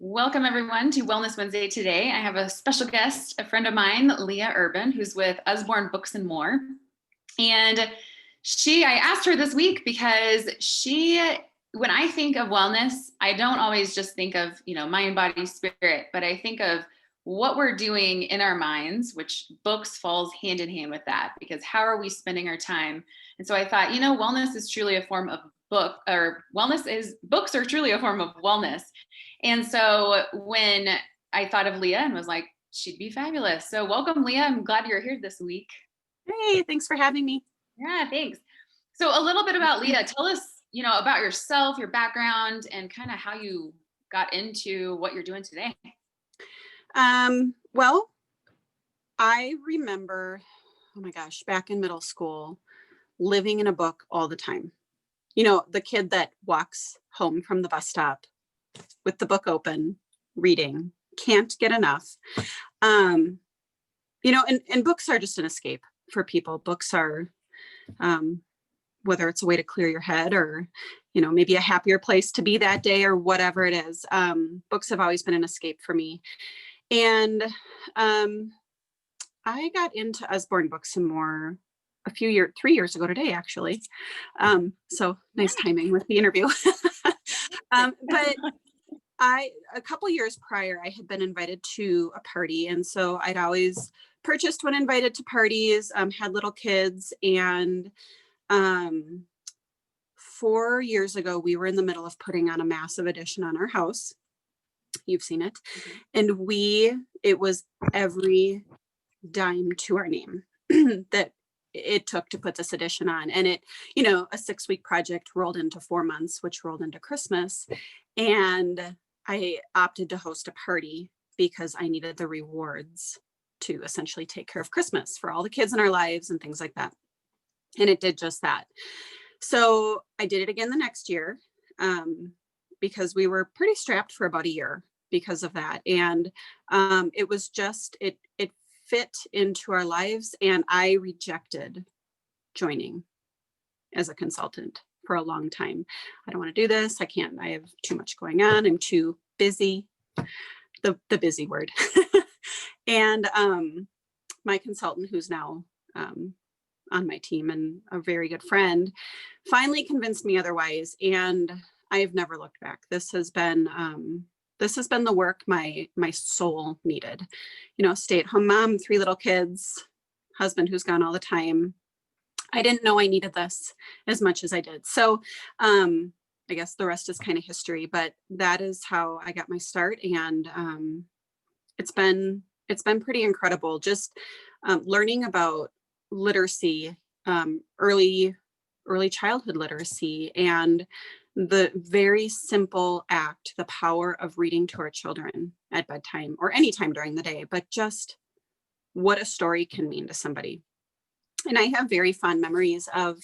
Welcome everyone to Wellness Wednesday today. I have a special guest, a friend of mine, Leah Urban, who's with Usborn Books and More. And I asked her this week because when I think of wellness, I don't always just think of, mind, body, spirit, but I think of what we're doing in our minds, which books falls hand in hand with that, because how are we spending our time? And so I thought, wellness is truly a form of books are truly a form of wellness. And so when I thought of Leah and was like, she'd be fabulous. So welcome, Leah. I'm glad you're here this week. Hey, thanks for having me. Yeah, thanks. So a little bit about Leah. Tell us, about yourself, your background, and kind of how you got into what you're doing today. Well, I remember, oh my gosh, back in middle school, living in a book all the time. The kid that walks home from the bus stop with the book open, reading, can't get enough. And books are just an escape for people. Books are, whether it's a way to clear your head or, maybe a happier place to be that day or whatever it is. Books have always been an escape for me. And I got into Usborn Books and More 3 years ago today, actually. So nice timing with the interview. But a couple years prior, I had been invited to a party. And so I'd always purchased when invited to parties, had little kids. And 4 years ago, we were in the middle of putting on a massive addition on our house. You've seen it. And it was every dime to our name that it took to put this addition on. And it, a 6-week project rolled into 4 months, which rolled into Christmas. And I opted to host a party because I needed the rewards to essentially take care of Christmas for all the kids in our lives and things like that. And it did just that. So I did it again the next year because we were pretty strapped for about a year because of that. And it was just, it fit into our lives. And I rejected joining as a consultant for a long time. I don't want to do this. I can't, I have too much going on. I'm too busy, the busy word. And my consultant, who's now on my team and a very good friend, finally convinced me otherwise. And I have never looked back. This has been the work my soul needed. Stay-at-home mom, 3 little kids, husband who's gone all the time. I didn't know I needed this as much as I did. So I guess the rest is kind of history, but that is how I got my start. And it's been pretty incredible. Just learning about literacy, early childhood literacy, and the very simple act, the power of reading to our children at bedtime or any time during the day, but just what a story can mean to somebody. And I have very fond memories of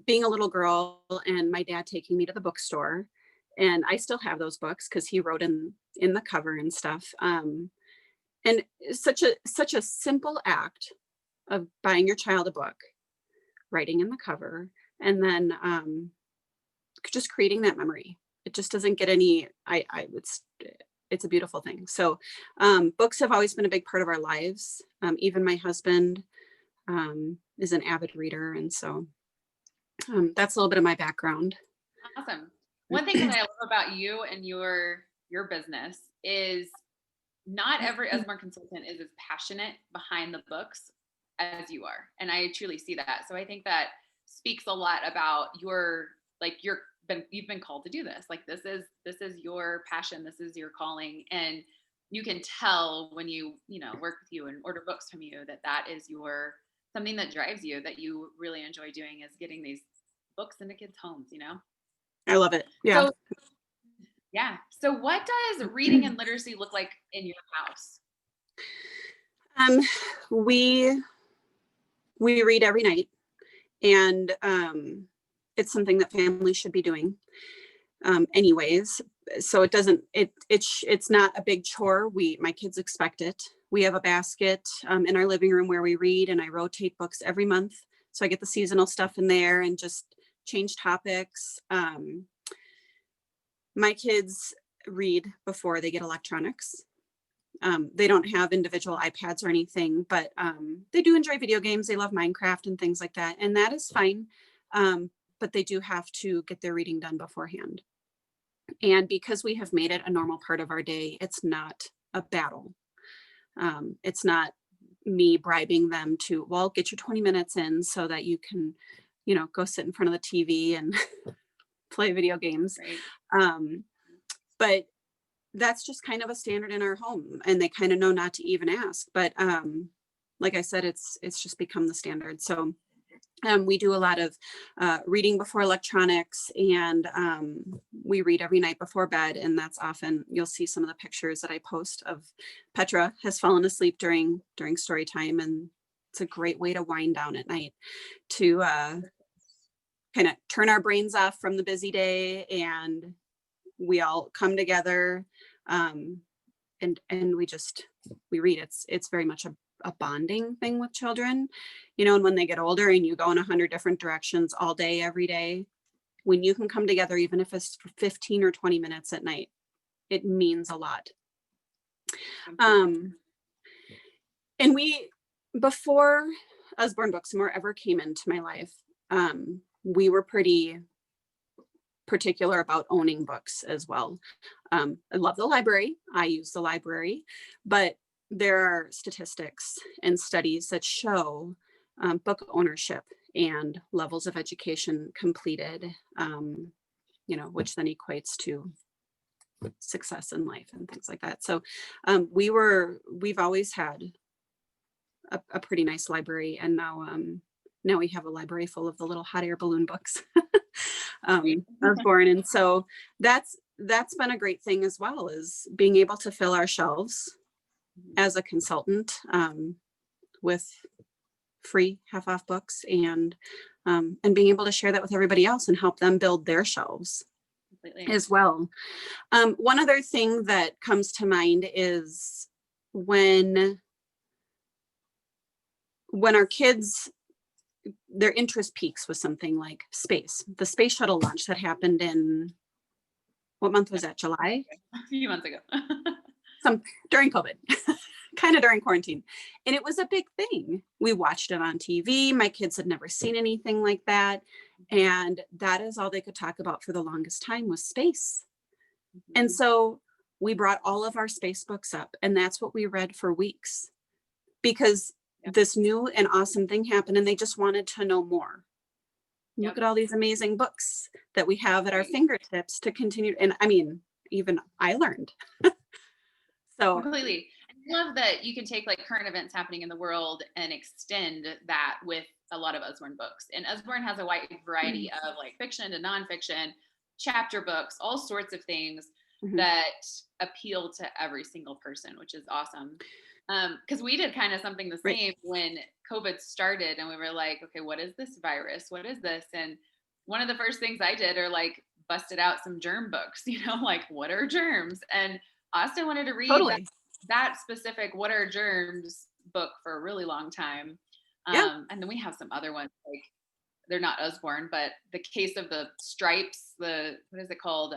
being a little girl and my dad taking me to the bookstore. And I still have those books because he wrote in the cover and stuff. And such a simple act of buying your child a book, writing in the cover, and then just creating that memory. It just doesn't get any, it's a beautiful thing. So books have always been a big part of our lives. Even my husband is an avid reader. And so that's a little bit of my background. Awesome. One thing that I love about you and your business is not every Usborn consultant is as passionate behind the books as you are. And I truly see that. So I think that speaks a lot about you've been called to do this. Like this is your passion. This is your calling. And you can tell when you work with you and order books from you that is something that drives you, that you really enjoy doing, is getting these books into kids' homes, I love it. Yeah. So what does reading and literacy look like in your house? We read every night, and it's something that families should be doing anyways. So it's not a big chore. My kids expect it. We have a basket in our living room where we read, and I rotate books every month. So I get the seasonal stuff in there and just change topics. My kids read before they get electronics. They don't have individual iPads or anything, but they do enjoy video games. They love Minecraft and things like that. And that is fine. But they do have to get their reading done beforehand. And because we have made it a normal part of our day, it's not a battle. It's not me bribing them to, well, get your 20 minutes in so that you can, go sit in front of the TV and play video games. Right. But that's just kind of a standard in our home, and they kind of know not to even ask. But like I said, it's just become the standard. So we do a lot of reading before electronics, and we read every night before bed. And that's often, you'll see some of the pictures that I post of Petra has fallen asleep during story time. And it's a great way to wind down at night, to kind of turn our brains off from the busy day, and we all come together, and we read. It's very much a bonding thing with children, and when they get older and you go in 100 different directions all day, every day, when you can come together, even if it's for 15 or 20 minutes at night, it means a lot. And before Usborn Books and More ever came into my life, we were pretty particular about owning books as well. I love the library. I use the library, but there are statistics and studies that show book ownership and levels of education completed, which then equates to success in life and things like that. So we've always had a pretty nice library, and now we have a library full of the little hot air balloon books. Usborn. And so that's been a great thing as well, is being able to fill our shelves as a consultant with free half-off books, and being able to share that with everybody else and help them build their shelves. Completely. As well. One other thing that comes to mind is when our kids, their interest peaks with something like space, the space shuttle launch that happened in, what month was that? July? A few months ago. During COVID, kind of during quarantine. And it was a big thing. We watched it on TV. My kids had never seen anything like that. And that is all they could talk about for the longest time, was space. Mm-hmm. And so we brought all of our space books up, and that's what we read for weeks, because this new and awesome thing happened, and they just wanted to know more. Look at all these amazing books that we have at our fingertips to continue. And I mean, even I learned. So completely. I love that you can take like current events happening in the world and extend that with a lot of Usborn books. And Usborn has a wide variety of like fiction to nonfiction, chapter books, all sorts of things that appeal to every single person, which is awesome. Because we did kind of something the same when COVID started, and we were like, okay, what is this virus? What is this? And one of the first things I did are like busted out some germ books, like what are germs? And Austin wanted to read that specific what are germs book for a really long time. And then we have some other ones, like they're not Usborn, but the case of the stripes, what is it called?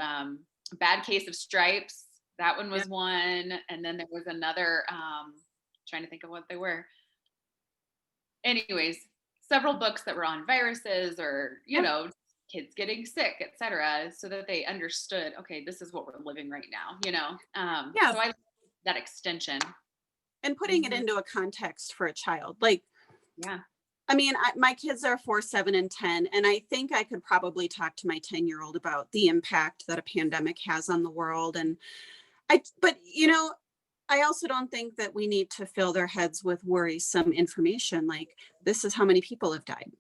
Bad Case of Stripes. That one was one. And then there was another, trying to think of what they were. Anyways, several books that were on viruses or, kids getting sick, etc., so that they understood, okay, this is what we're living right now, So I like that extension. And putting it into a context for a child. Like, I mean, my kids are 4, 7, and 10, and I think I could probably talk to my 10-year-old about the impact that a pandemic has on the world. And but I also don't think that we need to fill their heads with worrisome information. Like, this is how many people have died.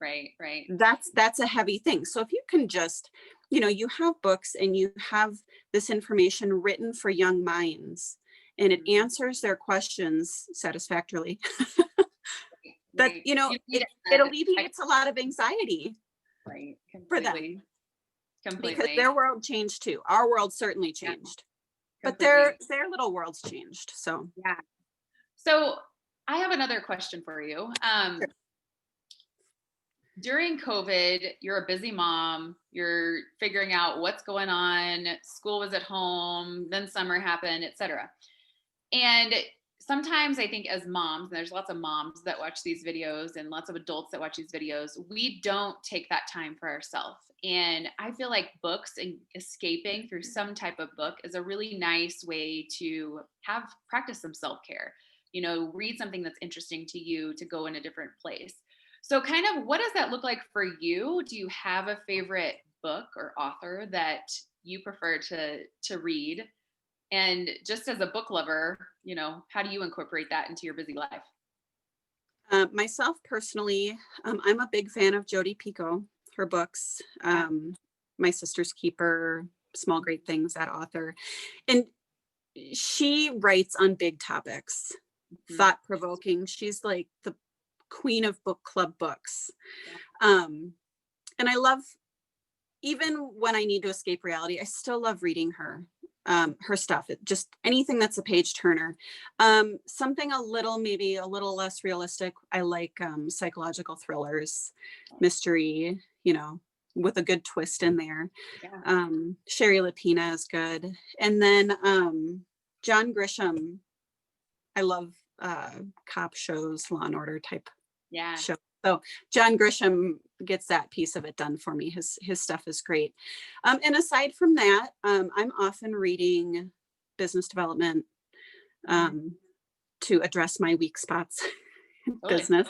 Right. That's a heavy thing. So if you can just, you have books and you have this information written for young minds, and it answers their questions satisfactorily, that, it alleviates a lot of anxiety for them. Completely. Because their world changed too. Our world certainly changed. But their little worlds changed. So So I have another question for you. Sure. during COVID, you're a busy mom, you're figuring out what's going on, school was at home, then summer happened, etc. And sometimes I think as moms, and there's lots of moms that watch these videos and lots of adults that watch these videos, we don't take that time for ourselves. And I feel like books and escaping through some type of book is a really nice way to have practice some self-care. Read something that's interesting to you to go in a different place. So kind of what does that look like for you? Do you have a favorite book or author that you prefer to read? And just as a book lover, how do you incorporate that into your busy life? Myself personally, I'm a big fan of Jodi Picoult, her books, My Sister's Keeper, Small Great Things, that author. And she writes on big topics, thought-provoking. She's like the queen of book club books. And I love, even when I need to escape reality, I still love reading her stuff. Just anything that's a page turner. Something maybe a little less realistic. I like psychological thrillers, mystery, with a good twist in there. Yeah. Sherry Lapina is good. And then John Grisham. I love cop shows, Law and Order type show. So John Grisham gets that piece of it done for me. His stuff is great. And aside from that, I'm often reading business development to address my weak spots in business,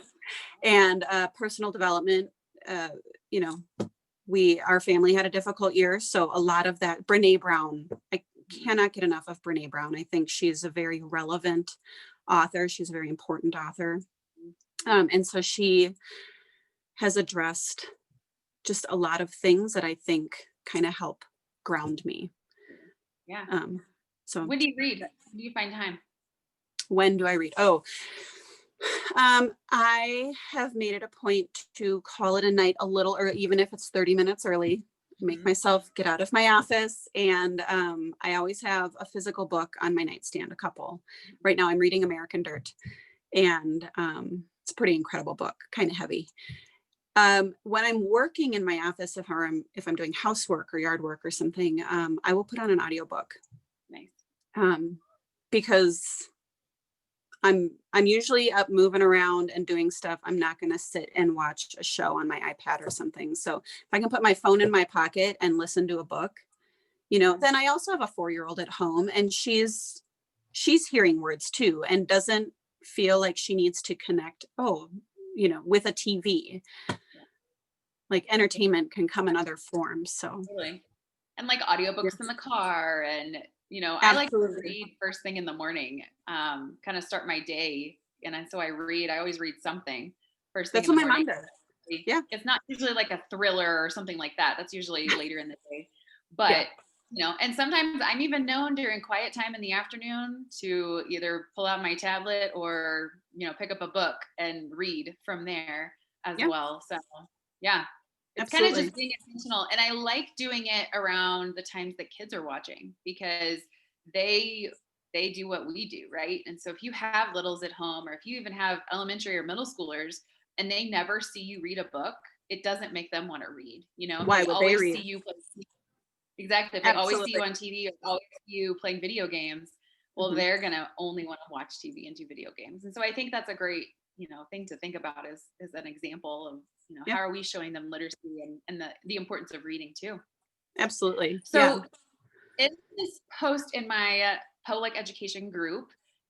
and personal development. Our family had a difficult year, so a lot of that. Brene Brown, I cannot get enough of Brene Brown. I think she's a very relevant author. She's a very important author. And so she has addressed just a lot of things that I think kind of help ground me. Yeah. So when do you read? When do you find time? When do I read? I have made it a point to call it a night a little, or even if it's 30 minutes early, make myself get out of my office. And I always have a physical book on my nightstand, a couple. Right now I'm reading American Dirt, and it's a pretty incredible book, kind of heavy. When I'm working in my office, if I'm doing housework or yard work or something, I will put on an audiobook. Nice. Because I'm usually up moving around and doing stuff. I'm not going to sit and watch a show on my iPad or something. So if I can put my phone in my pocket and listen to a book, then I also have a 4-year-old at home, and she's hearing words too, and doesn't feel like she needs to connect, with a TV. Like entertainment can come in other forms. So totally. And like audiobooks in the car, and I like to read first thing in the morning, kind of start my day. And so I always read something first thing in the morning. That's what my mom does. Yeah. It's not usually like a thriller or something like that. That's usually later in the day. But, and sometimes I'm even known during quiet time in the afternoon to either pull out my tablet or, pick up a book and read from there as well. So, yeah. It's kind of just being intentional. And I like doing it around the times that kids are watching, because they do what we do, right? And so if you have littles at home, or if you even have elementary or middle schoolers and they never see you read a book, it doesn't make them want to read. Why would they read? See you play. Exactly. If they always see you on TV or always see you playing video games, well, they're going to only want to watch TV and do video games. And so I think that's a great thing to think about as an example of, how are we showing them literacy and the importance of reading too. Absolutely. So in this post in my public education group,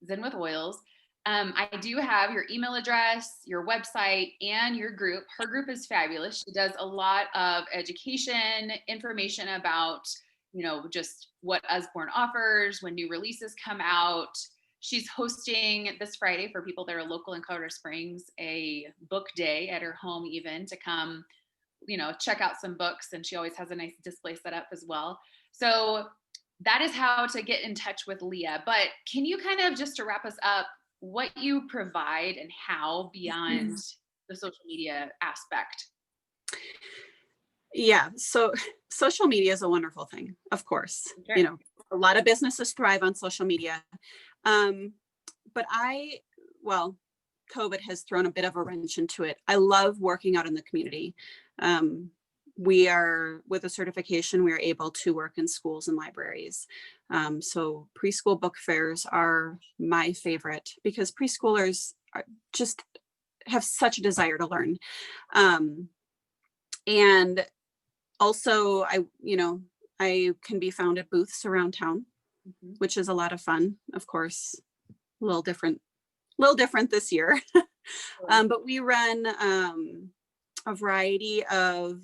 Zen with Oils, I do have your email address, your website, and your group. Her group is fabulous. She does a lot of education, information about, just what Usborn offers, when new releases come out. She's hosting this Friday, for people that are local in Colorado Springs, a book day at her home, even to come, check out some books. And she always has a nice display set up as well. So that is how to get in touch with Leah. But can you kind of, just to wrap us up, what you provide and how beyond the social media aspect? Yeah. So social media is a wonderful thing, of course. Sure. A lot of businesses thrive on social media. But COVID has thrown a bit of a wrench into it. I love working out in the community. We are, with a certification, we are able to work in schools and libraries. So preschool book fairs are my favorite because preschoolers just have such a desire to learn. And also I can be found at booths around town, which is a lot of fun. Of course, a little different this year. But we run a variety of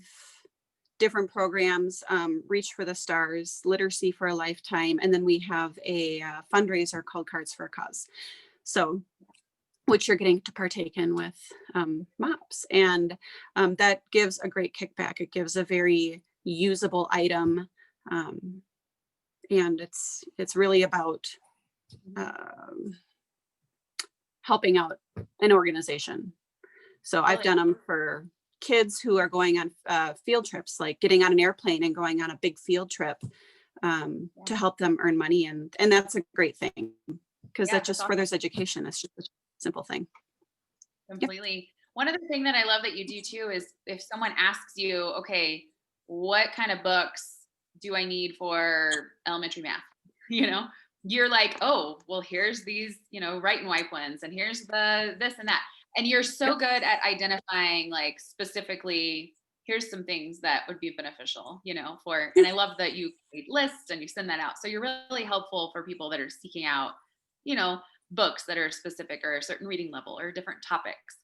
different programs, Reach for the Stars, Literacy for a Lifetime, and then we have a fundraiser called Cards for a Cause. So, which you're getting to partake in with MOPS. And that gives a great kickback. It gives a very usable item. And it's really about helping out an organization. So I've done them for kids who are going on field trips, like getting on an airplane and going on a big field trip to help them earn money. And that's a great thing because that just furthers education. It's just a simple thing. Completely. Yep. One other thing that I love that you do too is if someone asks you, okay, what kind of books do I need for elementary math? You're like, oh, well, here's these, write and wipe ones, and here's the this and that. And you're so good at identifying, like, specifically, here's some things that would be beneficial, and I love that you create lists and you send that out. So you're really helpful for people that are seeking out, books that are specific or a certain reading level or different topics.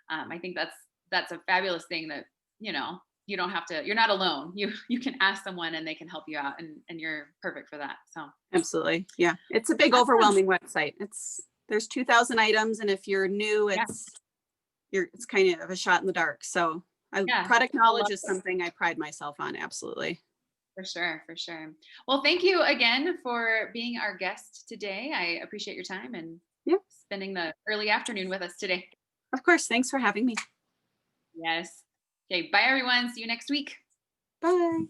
I think that's a fabulous thing that, you don't have to, you're not alone. You can ask someone and they can help you out, and you're perfect for that. So absolutely. Yeah. It's a big, overwhelming website. There's 2,000 items. And if you're new, it's kind of a shot in the dark. So product knowledge is something I pride myself on. Absolutely. For sure. Well, thank you again for being our guest today. I appreciate your time and spending the early afternoon with us today. Of course. Thanks for having me. Yes. Okay. Bye, everyone. See you next week. Bye.